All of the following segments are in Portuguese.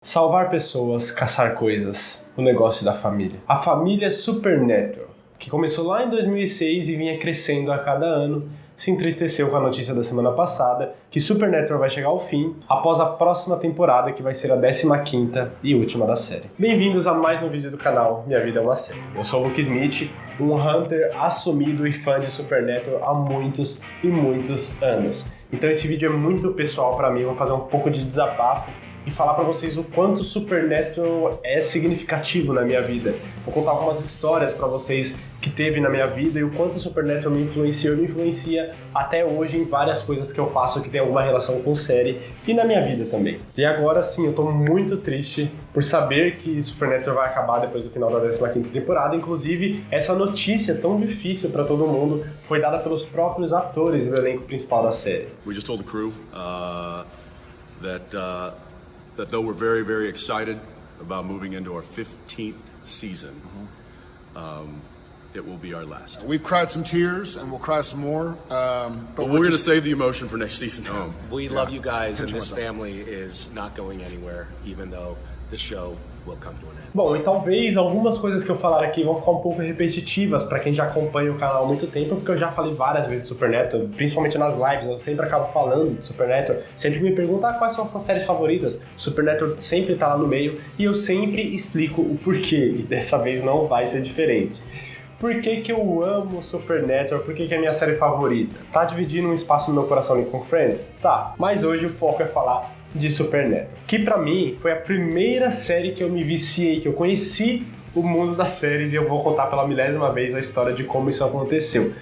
Salvar pessoas, caçar coisas, o negócio da família. A família Supernatural, que começou lá em 2006 e vinha crescendo a cada ano, se entristeceu com a notícia da semana passada que Supernatural vai chegar ao fim após a próxima temporada, que vai ser a 15ª e última da série. Bem-vindos a mais um vídeo do canal Minha Vida é uma Série. Eu sou o Luke Smith, um hunter assumido e fã de Supernatural há muitos e muitos anos. Então esse vídeo é muito pessoal pra mim, vou fazer um pouco de desabafo e falar pra vocês o quanto Supernatural é significativo na minha vida. Vou contar algumas histórias pra vocês que teve na minha vida e o quanto Supernatural me influenciou e me influencia até hoje em várias coisas que eu faço que tem alguma relação com série e na minha vida também. E agora sim, eu tô muito triste por saber que Supernatural vai acabar depois do final da 15ª temporada. Inclusive, essa notícia tão difícil pra todo mundo foi dada pelos próprios atores do elenco principal da série. We just told the crew that though we're very, very excited about moving into our 15th season, it will be our last. We've cried some tears, and we'll cry some more. But we're going to save the emotion for next season. We love you guys, and this family is not going anywhere, even though the show will come to an end. Bom, e talvez algumas coisas que eu falar aqui vão ficar um pouco repetitivas pra quem já acompanha o canal há muito tempo, porque eu já falei várias vezes de Supernatural, principalmente nas lives, eu sempre acabo falando de Supernatural, sempre me perguntam quais são as suas séries favoritas. Supernatural sempre tá lá no meio e eu sempre explico o porquê, e dessa vez não vai ser diferente. Por que que eu amo Supernatural? Por que que é a minha série favorita? Tá dividindo um espaço no meu coração ali com Friends? Tá, mas hoje o foco é falar de Supernatural, que pra mim foi a primeira série que eu me viciei, que eu conheci o mundo das séries, e eu vou contar pela 1000ª vez a história de como isso aconteceu.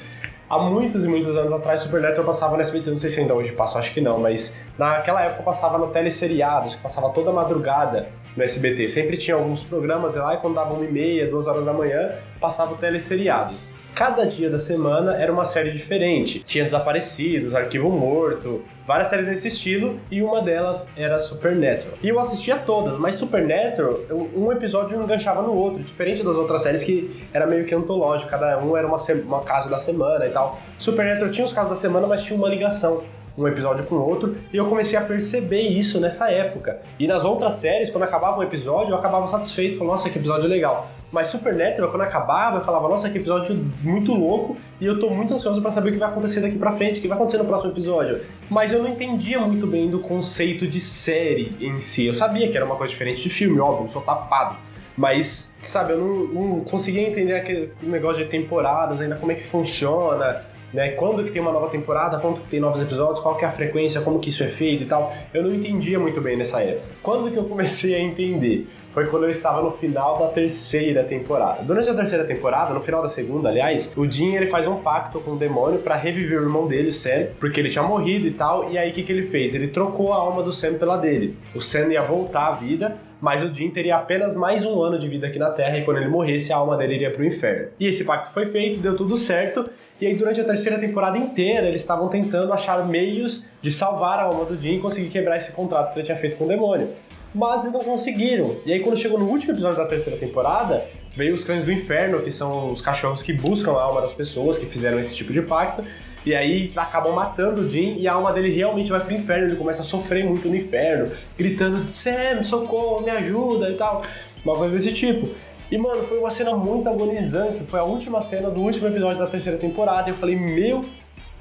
Há muitos e muitos anos atrás, Supernatural passava no SBT, não sei se ainda hoje passa, acho que não, mas naquela época passava no teleseriados, que passava toda madrugada no SBT. Sempre tinha alguns programas lá e quando dava 1h30, 2h da manhã, passava o teleseriados. Cada dia da semana era uma série diferente. Tinha Desaparecidos, Arquivo Morto, várias séries nesse estilo, e uma delas era Supernatural. E eu assistia todas, mas Supernatural, um episódio enganchava no outro, diferente das outras séries que era meio que antológico, cada um era uma caso da semana e tal. Supernatural tinha os casos da semana, mas tinha uma ligação, um episódio com o outro, e eu comecei a perceber isso nessa época. E nas outras séries, quando acabava um episódio, eu acabava satisfeito, falava, nossa, que episódio legal. Mas Supernatural, quando acabava, eu falava, nossa, que episódio muito louco, e eu tô muito ansioso pra saber o que vai acontecer daqui pra frente, o que vai acontecer no próximo episódio. Mas eu não entendia muito bem do conceito de série em si. Eu sabia que era uma coisa diferente de filme, óbvio, eu sou tapado. Mas, sabe, eu não conseguia entender aquele negócio de temporadas, ainda como é que funciona, né? Quando que tem uma nova temporada, quando que tem novos episódios, qual que é a frequência, como que isso é feito e tal. Eu não entendia muito bem nessa época. Quando que eu comecei a entender? Foi quando eu estava no final da 3ª temporada. Durante a 3ª temporada, no final da 2ª, aliás, o Dean ele faz um pacto com o demônio pra reviver o irmão dele, o Sam, porque ele tinha morrido e tal, e aí o que ele fez? Ele trocou a alma do Sam pela dele. O Sam ia voltar à vida, mas o Dean teria apenas mais um ano de vida aqui na Terra, e quando ele morresse, a alma dele iria pro inferno. E esse pacto foi feito, deu tudo certo, e aí durante a 3ª temporada inteira, eles estavam tentando achar meios de salvar a alma do Dean e conseguir quebrar esse contrato que ele tinha feito com o demônio. Mas eles não conseguiram. E aí quando chegou no último episódio da 3ª temporada, veio os cães do inferno, que são os cachorros que buscam a alma das pessoas que fizeram esse tipo de pacto, e aí acabam matando o Dean e a alma dele realmente vai pro inferno. Ele começa a sofrer muito no inferno, gritando, Sam, socorro, me ajuda e tal, uma coisa desse tipo. E mano, foi uma cena muito agonizante, foi a última cena do último episódio da 3ª temporada, e eu falei, meu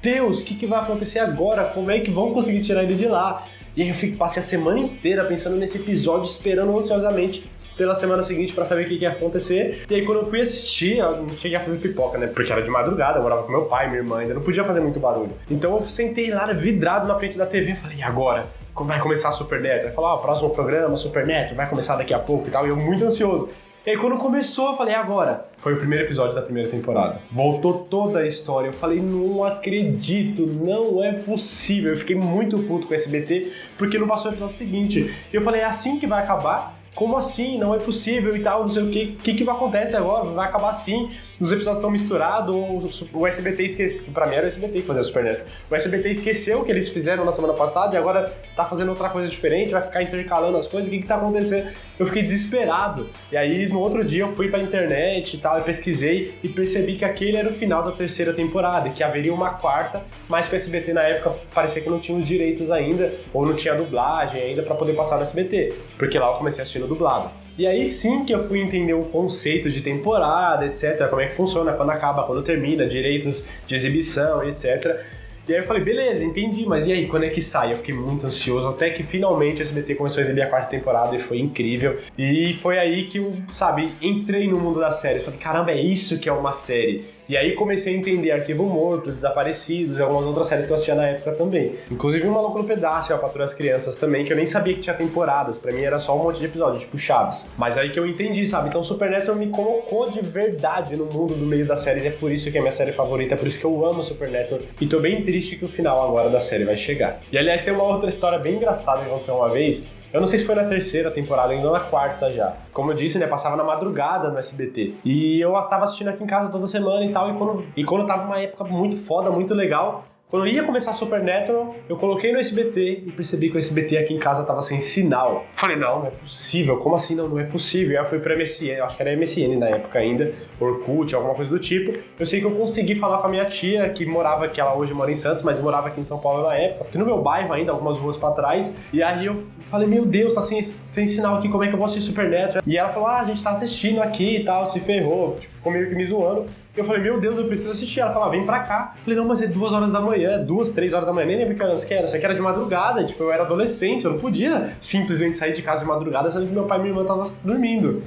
Deus, o que vai acontecer agora? Como é que vão conseguir tirar ele de lá? E aí eu passei a semana inteira pensando nesse episódio, esperando ansiosamente pela semana seguinte pra saber o que ia acontecer. E aí quando eu fui assistir, eu não cheguei a fazer pipoca, né? Porque era de madrugada, eu morava com meu pai, minha irmã, ainda não podia fazer muito barulho. Então eu sentei lá vidrado na frente da TV e falei, e agora? Como vai começar a Supernatural? Aí falou, o próximo programa, Supernatural, vai começar daqui a pouco e tal. E eu muito ansioso. E aí quando começou, eu falei, agora? Foi o primeiro episódio da 1ª temporada. Voltou toda a história. Eu falei, não acredito, não é possível. Eu fiquei muito puto com o SBT, porque não passou o episódio seguinte. E eu falei, é assim que vai acabar? como assim? Não é possível e tal, não sei o que vai acontecer agora? Vai acabar assim? Os episódios estão misturados, o SBT esqueceu, porque pra mim era o SBT que fazia Superneto. O SBT esqueceu o que eles fizeram na semana passada e agora tá fazendo outra coisa diferente, vai ficar intercalando as coisas, o que tá acontecendo? Eu fiquei desesperado. E aí, no outro dia, eu fui pra internet e tal, eu pesquisei e percebi que aquele era o final da terceira temporada, e que haveria uma quarta, mas que o SBT na época parecia que não tinha os direitos ainda, ou não tinha dublagem ainda pra poder passar no SBT, porque lá eu comecei assistindo dublado. E aí sim que eu fui entender o conceito de temporada, etc, como é que funciona, quando acaba, quando termina, direitos de exibição, etc. E aí eu falei, beleza, entendi, mas e aí, quando é que sai? Eu fiquei muito ansioso, até que finalmente o SBT começou a exibir a quarta temporada e foi incrível. E foi aí que eu, sabe, entrei no mundo das séries. Falei, caramba, é isso que é uma série. E aí comecei a entender Arquivo Morto, Desaparecidos e algumas outras séries que eu assistia na época também. Inclusive o Maluco no Pedaço e a Patrulha das Crianças também, que eu nem sabia que tinha temporadas. Pra mim era só um monte de episódio, tipo Chaves. Mas aí que eu entendi, sabe? Então Supernatural me colocou de verdade no mundo do meio das séries. É por isso que é minha série favorita, é por isso que eu amo Supernatural. E tô bem triste que o final agora da série vai chegar. E aliás, tem uma outra história bem engraçada que aconteceu uma vez. Eu não sei se foi na terceira temporada, ainda na quarta já. Como eu disse, né, passava na madrugada no SBT. E eu tava assistindo aqui em casa toda semana e tal, e quando tava uma época muito foda, muito legal, quando ia começar Supernatural, eu coloquei no SBT e percebi que o SBT aqui em casa tava sem sinal. Falei, não é possível, como assim não é possível? E aí eu fui pra MSN, acho que era MSN na época ainda, Orkut, alguma coisa do tipo. Eu sei que eu consegui falar com a minha tia, que morava, que ela hoje mora em Santos, mas morava aqui em São Paulo na época, aqui no meu bairro ainda, algumas ruas pra trás. E aí eu falei, meu Deus, tá sem sinal aqui, como é que eu vou assistir Supernatural? E ela falou, a gente tá assistindo aqui e tal, se ferrou, tipo, ficou meio que me zoando. Eu falei, meu Deus, eu preciso assistir. Ela falou, vem pra cá. Eu falei, não, mas é 2 horas da manhã, 2, 3 horas da manhã, nem lembro que horas que era. Isso aqui era de madrugada, tipo, eu era adolescente, eu não podia simplesmente sair de casa de madrugada, sendo que meu pai e minha irmã estavam dormindo.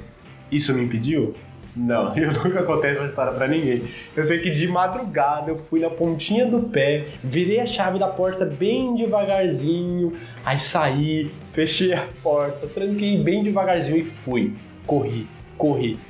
Isso me impediu? Não, eu nunca contei essa história pra ninguém. Eu sei que de madrugada eu fui na pontinha do pé, virei a chave da porta bem devagarzinho, aí saí, fechei a porta, tranquei bem devagarzinho e fui. Corri.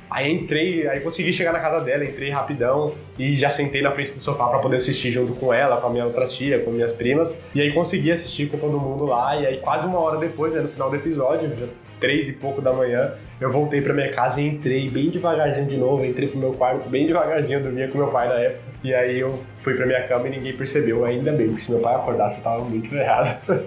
Aí entrei, aí consegui chegar na casa dela, entrei rapidão e já sentei na frente do sofá pra poder assistir junto com ela, com a minha outra tia, com minhas primas. E aí consegui assistir com todo mundo lá, e aí quase 1 hora depois, né, no final do episódio, já 3 e pouco da manhã, eu voltei pra minha casa e entrei bem devagarzinho de novo, entrei pro meu quarto bem devagarzinho, eu dormia com meu pai na época. E aí eu fui pra minha cama e ninguém percebeu, ainda bem, porque se meu pai acordasse eu tava muito errado.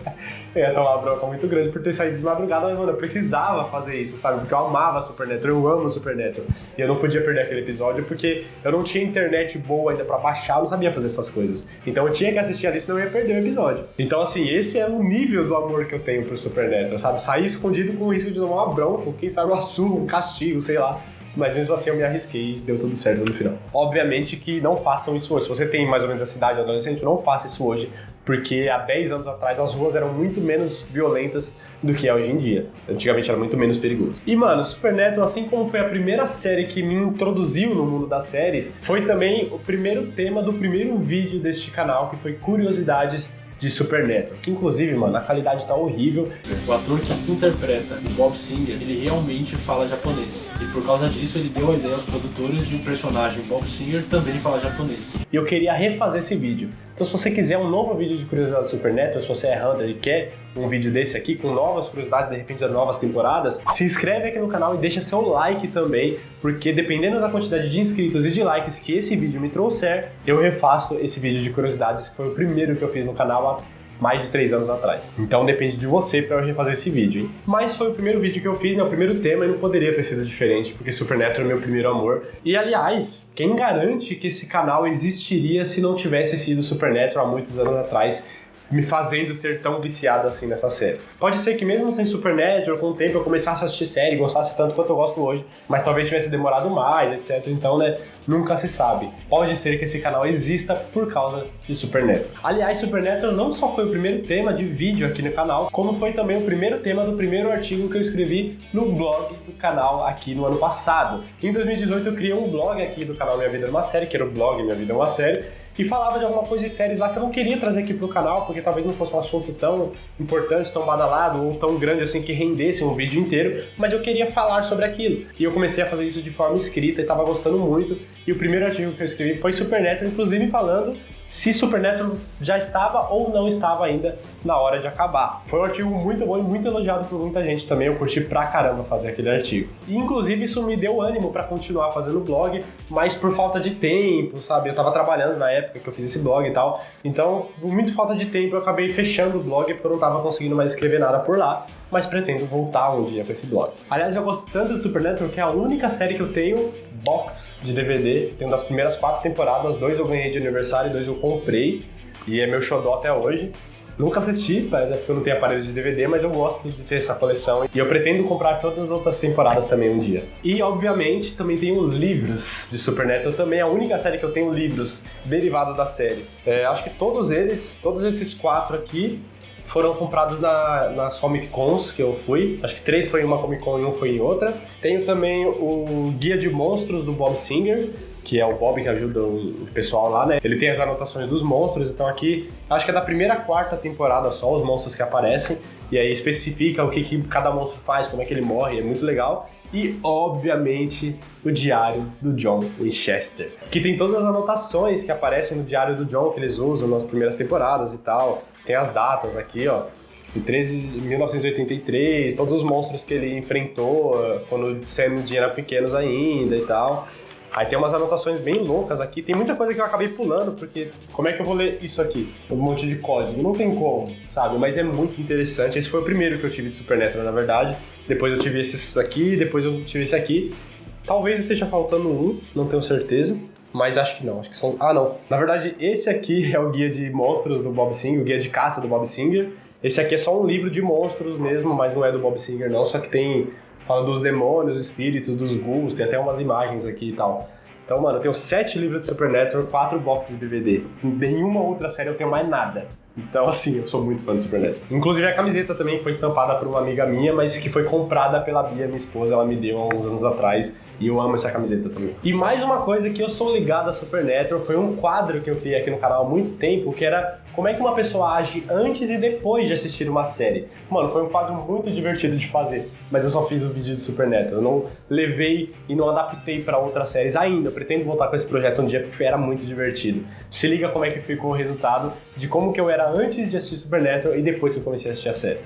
Eu ia tomar uma bronca muito grande por ter saído de madrugada, mas mano, eu precisava fazer isso, sabe? Porque eu amava Supernatural, eu amo Supernatural. E eu não podia perder aquele episódio porque eu não tinha internet boa ainda pra baixar, eu não sabia fazer essas coisas. Então eu tinha que assistir ali, senão eu ia perder o episódio. Então assim, esse é o nível do amor que eu tenho pro Supernatural, sabe? Sair escondido com o risco de tomar uma bronca, quem sabe uma surra, um castigo, sei lá. Mas mesmo assim eu me arrisquei e deu tudo certo no final. Obviamente que não façam isso hoje. Se você tem mais ou menos a cidade adolescente, não faça isso hoje, porque há 10 anos atrás as ruas eram muito menos violentas do que é hoje em dia. Antigamente era muito menos perigoso. E mano, Supernatural, assim como foi a primeira série que me introduziu no mundo das séries, foi também o primeiro tema do primeiro vídeo deste canal, que foi Curiosidades de Supernatural, que inclusive, mano, a qualidade tá horrível. O ator que interpreta o Bob Singer, ele realmente fala japonês. E por causa disso, ele deu a ideia aos produtores de um personagem Bob Singer também falar japonês. E eu queria refazer esse vídeo. Então se você quiser um novo vídeo de curiosidades do Supernatural, se você é hunter e quer um vídeo desse aqui com novas curiosidades, de repente das novas temporadas, se inscreve aqui no canal e deixa seu like também, porque dependendo da quantidade de inscritos e de likes que esse vídeo me trouxer, eu refaço esse vídeo de curiosidades, que foi o primeiro que eu fiz no canal há mais de 3 anos atrás. Então depende de você pra eu refazer esse vídeo, hein? Mas foi o primeiro vídeo que eu fiz, né? O primeiro tema, e não poderia ter sido diferente, porque Supernatural é meu primeiro amor. E aliás, quem garante que esse canal existiria se não tivesse sido Supernatural há muitos anos atrás, me fazendo ser tão viciado assim nessa série? Pode ser que mesmo sem Supernatural, com o tempo eu começasse a assistir série, gostasse tanto quanto eu gosto hoje, mas talvez tivesse demorado mais, etc. Então, né, nunca se sabe. Pode ser que esse canal exista por causa de Supernatural. Aliás, Supernatural não só foi o primeiro tema de vídeo aqui no canal, como foi também o primeiro tema do primeiro artigo que eu escrevi no blog do canal aqui no ano passado. Em 2018 eu criei um blog aqui do canal Minha Vida é uma Série, que era o blog Minha Vida é uma Série, e falava de alguma coisa de séries lá que eu não queria trazer aqui pro canal, porque talvez não fosse um assunto tão importante, tão badalado ou tão grande assim que rendesse um vídeo inteiro, mas eu queria falar sobre aquilo. E eu comecei a fazer isso de forma escrita e tava gostando muito. E o primeiro artigo que eu escrevi foi Supernatural, inclusive falando se Supernatural já estava ou não estava ainda na hora de acabar. Foi um artigo muito bom e muito elogiado por muita gente também, eu curti pra caramba fazer aquele artigo. E inclusive isso me deu ânimo pra continuar fazendo o blog, mas por falta de tempo, sabe? Eu tava trabalhando na época que eu fiz esse blog e tal, então por muito falta de tempo eu acabei fechando o blog porque eu não tava conseguindo mais escrever nada por lá, mas pretendo voltar um dia com esse blog. Aliás, eu gosto tanto de Supernatural que é a única série que eu tenho box de DVD, tem das primeiras 4 temporadas, 2 eu ganhei de aniversário e 2 eu comprei, e é meu xodó até hoje. Nunca assisti, parece porque eu não tenho aparelho de DVD, mas eu gosto de ter essa coleção e eu pretendo comprar todas as outras temporadas também um dia. E, obviamente, também tenho livros de Supernatural, também é a única série que eu tenho livros derivados da série. Acho que todos esses 4 aqui, foram comprados nas Comic Cons que eu fui. Acho que 3 foi em uma Comic Con e 1 foi em outra. Tenho também o Guia de Monstros do Bob Singer, que é o Bob que ajuda o pessoal lá, né? Ele tem as anotações dos monstros, então aqui, acho que é da primeira à 4ª temporada só, os monstros que aparecem, e aí especifica o que cada monstro faz, como é que ele morre, é muito legal. E, obviamente, o diário do John Winchester, que tem todas as anotações que aparecem no diário do John, que eles usam nas primeiras temporadas e tal. Tem as datas aqui, ó, de 1983, todos os monstros que ele enfrentou quando o Sam e o Dean eram pequenos ainda e tal. Aí tem umas anotações bem loucas aqui, tem muita coisa que eu acabei pulando, porque como é que eu vou ler isso aqui? Um monte de código, não tem como, sabe? Mas é muito interessante, esse foi o primeiro que eu tive de Supernatural, na verdade. Depois eu tive esses aqui, depois eu tive esse aqui. Talvez esteja faltando um, não tenho certeza. Mas acho que não, acho que são... Ah, não. Na verdade, esse aqui é o guia de monstros do Bob Singer, o guia de caça do Bob Singer. Esse aqui é só um livro de monstros mesmo, mas não é do Bob Singer não, só que tem... Fala dos demônios, espíritos, dos ghouls, tem até umas imagens aqui e tal. Então, mano, eu tenho 7 livros de Supernatural, 4 boxes de DVD. Em nenhuma outra série eu tenho mais nada. Então, assim, eu sou muito fã de Supernatural. Inclusive, a camiseta também foi estampada por uma amiga minha, mas que foi comprada pela Bia, minha esposa. Ela me deu há uns anos atrás. E eu amo essa camiseta também. E mais uma coisa que eu sou ligado a Supernatural foi um quadro que eu criei aqui no canal há muito tempo, que era como é que uma pessoa age antes e depois de assistir uma série. Mano, foi um quadro muito divertido de fazer, mas eu só fiz o vídeo de Supernatural. Eu não levei e não adaptei pra outras séries ainda. Eu pretendo voltar com esse projeto um dia porque era muito divertido. Se liga como é que ficou o resultado de como que eu era antes de assistir Supernatural e depois que eu comecei a assistir a série.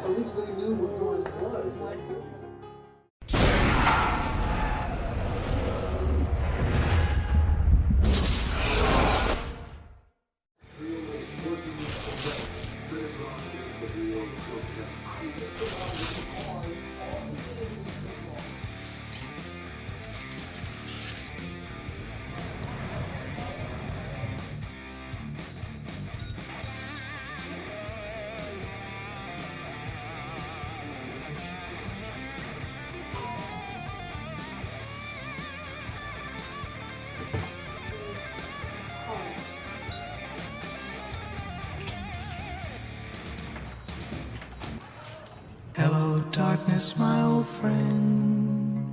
At least they knew what yours was. Hello, darkness, my old friend.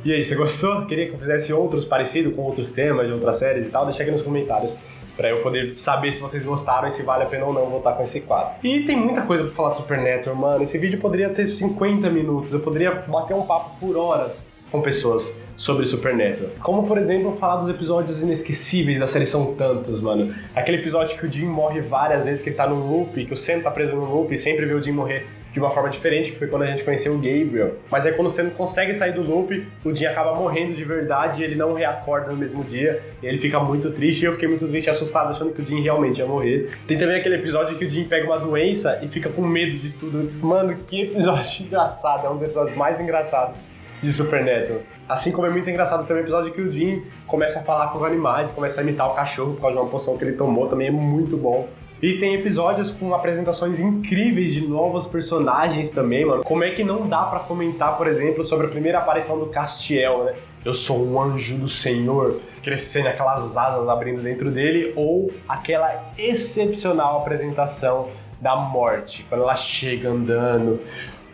E aí, você gostou? Queria que eu fizesse outros parecidos com outros temas de outras séries e tal? Deixa aqui nos comentários pra eu poder saber se vocês gostaram e se vale a pena ou não voltar com esse quadro. E tem muita coisa pra falar de Supernatural, mano. Esse vídeo poderia ter 50 minutos, eu poderia bater um papo por horas com pessoas sobre Supernatural. Como, por exemplo, falar dos episódios inesquecíveis da série, são tantos, mano. Aquele episódio que o Jim morre várias vezes, que ele tá num loop, que o Sam tá preso num loop e sempre vê o Jim morrer de uma forma diferente, que foi quando a gente conheceu o Gabriel. Mas aí quando o Sam consegue sair do loop, o Jim acaba morrendo de verdade e ele não reacorda no mesmo dia. E ele fica muito triste e eu fiquei muito triste e assustado, achando que o Jim realmente ia morrer. Tem também aquele episódio que o Jim pega uma doença e fica com medo de tudo. Mano, que episódio engraçado, é um dos episódios mais engraçados de Supernatural. Assim como é muito engraçado também o episódio que o Jim começa a falar com os animais, começa a imitar o cachorro por causa de uma poção que ele tomou, também é muito bom. E tem episódios com apresentações incríveis de novos personagens também, mano. Como é que não dá pra comentar, por exemplo, sobre a primeira aparição do Castiel, né? Eu sou um anjo do Senhor, crescendo aquelas asas abrindo dentro dele, ou aquela excepcional apresentação da morte, quando ela chega andando,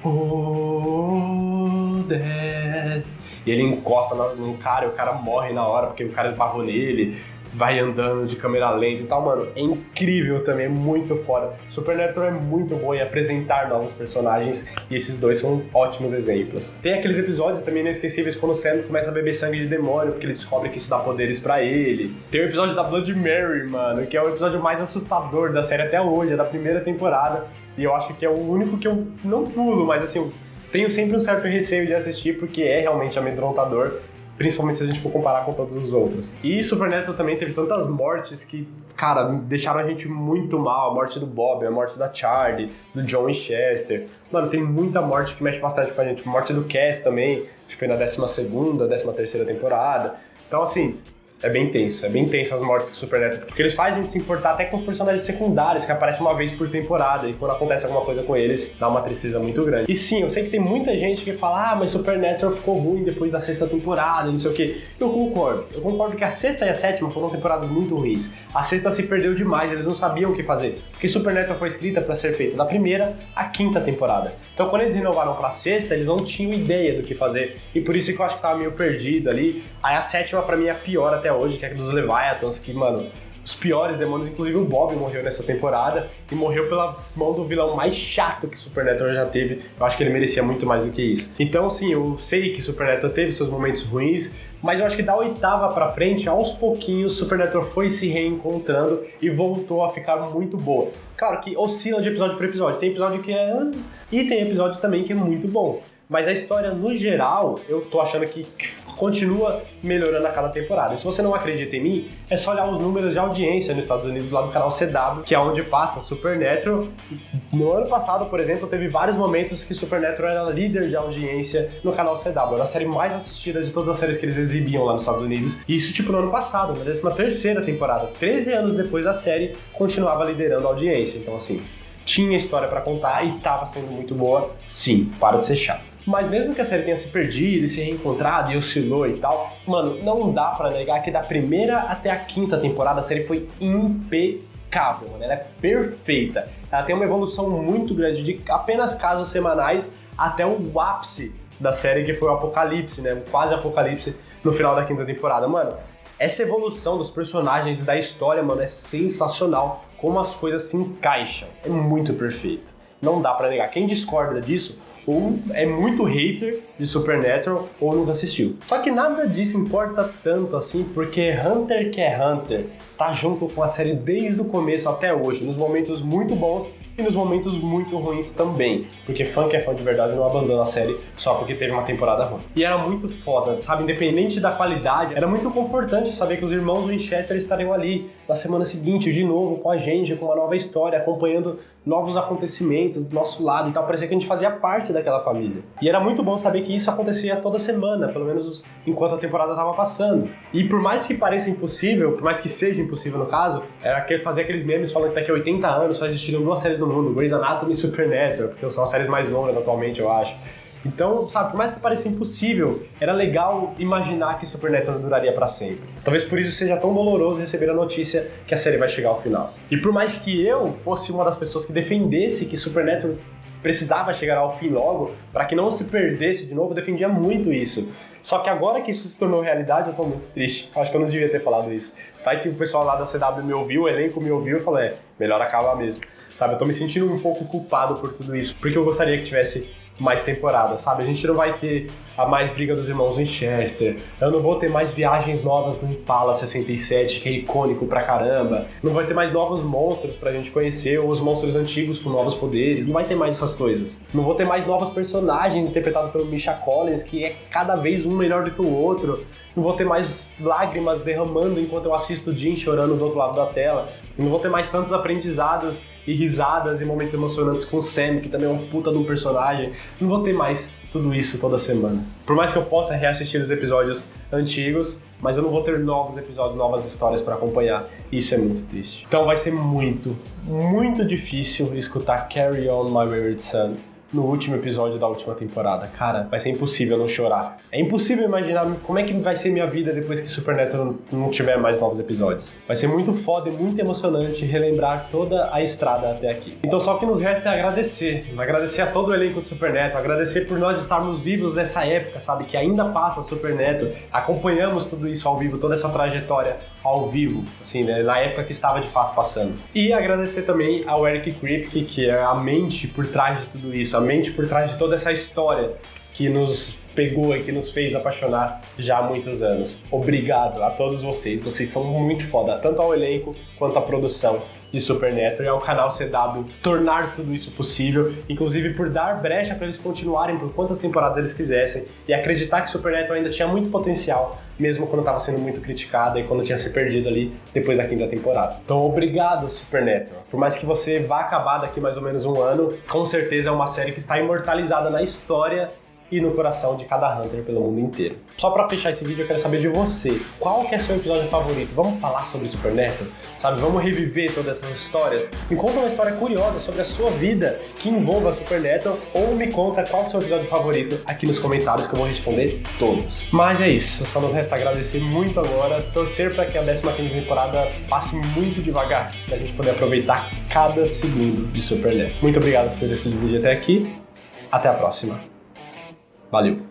oh, death, e ele encosta no cara e o cara morre na hora porque o cara esbarrou nele, vai andando de câmera lenta e tal, mano, é incrível também, é muito foda. Supernatural é muito bom em apresentar novos personagens e esses dois são ótimos exemplos. Tem aqueles episódios também inesquecíveis quando o Sam começa a beber sangue de demônio porque ele descobre que isso dá poderes pra ele. Tem o episódio da Blood Mary, mano, que é o episódio mais assustador da série até hoje, é da primeira temporada, e eu acho que é o único que eu não pulo, mas assim, eu tenho sempre um certo receio de assistir porque é realmente amedrontador, principalmente se a gente for comparar com todos os outros. E Supernatural também teve tantas mortes que, cara, deixaram a gente muito mal. A morte do Bob, a morte da Charlie, do John Winchester. Mano, tem muita morte que mexe bastante com a gente. A morte do Cass também, acho que foi na 12ª, 13ª temporada. Então, assim, é bem tenso as mortes que Supernatural, porque eles fazem a gente se importar até com os personagens secundários que aparecem uma vez por temporada, e quando acontece alguma coisa com eles, dá uma tristeza muito grande. E sim, eu sei que tem muita gente que fala, mas Supernatural ficou ruim depois da 6ª temporada, não sei o que. Eu concordo que a 6ª e a 7ª foram temporadas muito ruins. A 6ª se perdeu demais, eles não sabiam o que fazer, porque Supernatural foi escrita para ser feita da 1ª à 5ª temporada. Então quando eles renovaram pra 6ª, eles não tinham ideia do que fazer, e por isso que eu acho que tava meio perdido ali. Aí a 7ª pra mim é a pior até hoje, que é dos Leviathans, que, mano, os piores demônios, inclusive o Bob morreu nessa temporada, e morreu pela mão do vilão mais chato que Supernatural já teve. Eu acho que ele merecia muito mais do que isso. Então, sim, eu sei que Supernatural teve seus momentos ruins, mas eu acho que da 8ª pra frente, aos pouquinhos, Supernatural foi se reencontrando e voltou a ficar muito boa. Claro que oscila de episódio pra episódio, tem episódio que é... e tem episódio também que é muito bom. Mas a história, no geral, eu tô achando que continua melhorando a cada temporada. E se você não acredita em mim, é só olhar os números de audiência nos Estados Unidos, lá do canal CW, que é onde passa Supernatural. No ano passado, por exemplo, teve vários momentos que Supernatural era líder de audiência no canal CW. Era a série mais assistida de todas as séries que eles exibiam lá nos Estados Unidos. E isso, tipo, no ano passado, na 13ª temporada. 13 anos depois da série, continuava liderando a audiência. Então, assim, tinha história pra contar e tava sendo muito boa. Sim, para de ser chato. Mas mesmo que a série tenha se perdido e se reencontrado e oscilou e tal, mano, não dá pra negar que da 1ª até a 5ª temporada a série foi impecável, mano. Ela é perfeita. Ela tem uma evolução muito grande de apenas casos semanais até o ápice da série, que foi o apocalipse, né? O quase apocalipse no final da 5ª temporada. Mano, essa evolução dos personagens e da história, mano, é sensacional. Como as coisas se encaixam. É muito perfeito. Não dá pra negar. Quem discorda disso, ou é muito hater de Supernatural, ou nunca assistiu. Só que nada disso importa tanto assim, porque Hunter que é Hunter tá junto com a série desde o começo até hoje, nos momentos muito bons e nos momentos muito ruins também, porque fã que é fã de verdade não abandona a série só porque teve uma temporada ruim. E era muito foda, sabe? Independente da qualidade, era muito confortante saber que os irmãos Winchester estariam ali na semana seguinte, de novo, com a gente, com uma nova história, acompanhando novos acontecimentos do nosso lado e tal. Parecia que a gente fazia parte daquela família. E era muito bom saber que isso acontecia toda semana, pelo menos enquanto a temporada estava passando. E por mais que pareça impossível, por mais que seja impossível no caso, era fazer aqueles memes falando que daqui a 80 anos só existiram 2 séries no mundo, Grey's Anatomy e Supernatural, porque são as séries mais longas atualmente, eu acho. Então, sabe, por mais que pareça impossível, era legal imaginar que Supernatural duraria pra sempre. Talvez por isso seja tão doloroso receber a notícia que a série vai chegar ao final. E por mais que eu fosse uma das pessoas que defendesse que Supernatural precisava chegar ao fim logo, pra que não se perdesse de novo, eu defendia muito isso. Só que agora que isso se tornou realidade, eu tô muito triste. Acho que eu não devia ter falado isso. Vai que o pessoal lá da CW me ouviu, o elenco me ouviu e falou, melhor acabar mesmo. Sabe, eu tô me sentindo um pouco culpado por tudo isso, porque eu gostaria que tivesse mais temporadas, sabe? A gente não vai ter a mais briga dos irmãos Winchester, eu não vou ter mais viagens novas no Impala 67, que é icônico pra caramba, não vai ter mais novos monstros pra gente conhecer, ou os monstros antigos com novos poderes, não vai ter mais essas coisas. Não vou ter mais novos personagens interpretados pelo Misha Collins, que é cada vez um melhor do que o outro. Não vou ter mais lágrimas derramando enquanto eu assisto o Jim chorando do outro lado da tela. Não vou ter mais tantos aprendizados e risadas e momentos emocionantes com o Sam, que também é um puta de um personagem. Não vou ter mais tudo isso toda semana. Por mais que eu possa reassistir os episódios antigos, mas eu não vou ter novos episódios, novas histórias pra acompanhar. Isso é muito triste. Então vai ser muito, muito difícil escutar Carry On My Wayward Son no último episódio da última temporada. Cara, vai ser impossível não chorar. É impossível imaginar como é que vai ser minha vida depois que Supernatural não tiver mais novos episódios. Vai ser muito foda e muito emocionante relembrar toda a estrada até aqui. Então só o que nos resta é agradecer. Agradecer a todo o elenco de Supernatural, agradecer por nós estarmos vivos nessa época, sabe? Que ainda passa Supernatural. Acompanhamos tudo isso ao vivo, toda essa trajetória ao vivo, assim, né? Na época que estava de fato passando. E agradecer também ao Eric Kripke, que é a mente por trás de tudo isso, a mente por trás de toda essa história que nos pegou e que nos fez apaixonar já há muitos anos. Obrigado a todos vocês são muito foda, tanto ao elenco quanto à produção de Supernatural e ao canal CW tornar tudo isso possível, inclusive por dar brecha para eles continuarem por quantas temporadas eles quisessem e acreditar que Supernatural ainda tinha muito potencial, mesmo quando estava sendo muito criticada e quando tinha se perdido ali depois da 5ª temporada. Então, obrigado, Supernatural. Por mais que você vá acabar daqui mais ou menos um ano, com certeza é uma série que está imortalizada na história e no coração de cada Hunter pelo mundo inteiro. Só pra fechar esse vídeo, eu quero saber de você. Qual que é seu episódio favorito? Vamos falar sobre Supernatural? Sabe, vamos reviver todas essas histórias? Me conta uma história curiosa sobre a sua vida que envolva Supernatural ou me conta qual é o seu episódio favorito aqui nos comentários que eu vou responder todos. Mas é isso, só nos resta agradecer muito agora, torcer pra que a 15ª temporada passe muito devagar, pra gente poder aproveitar cada segundo de Supernatural. Muito obrigado por ter assistido o vídeo até aqui. Até a próxima. Valeu!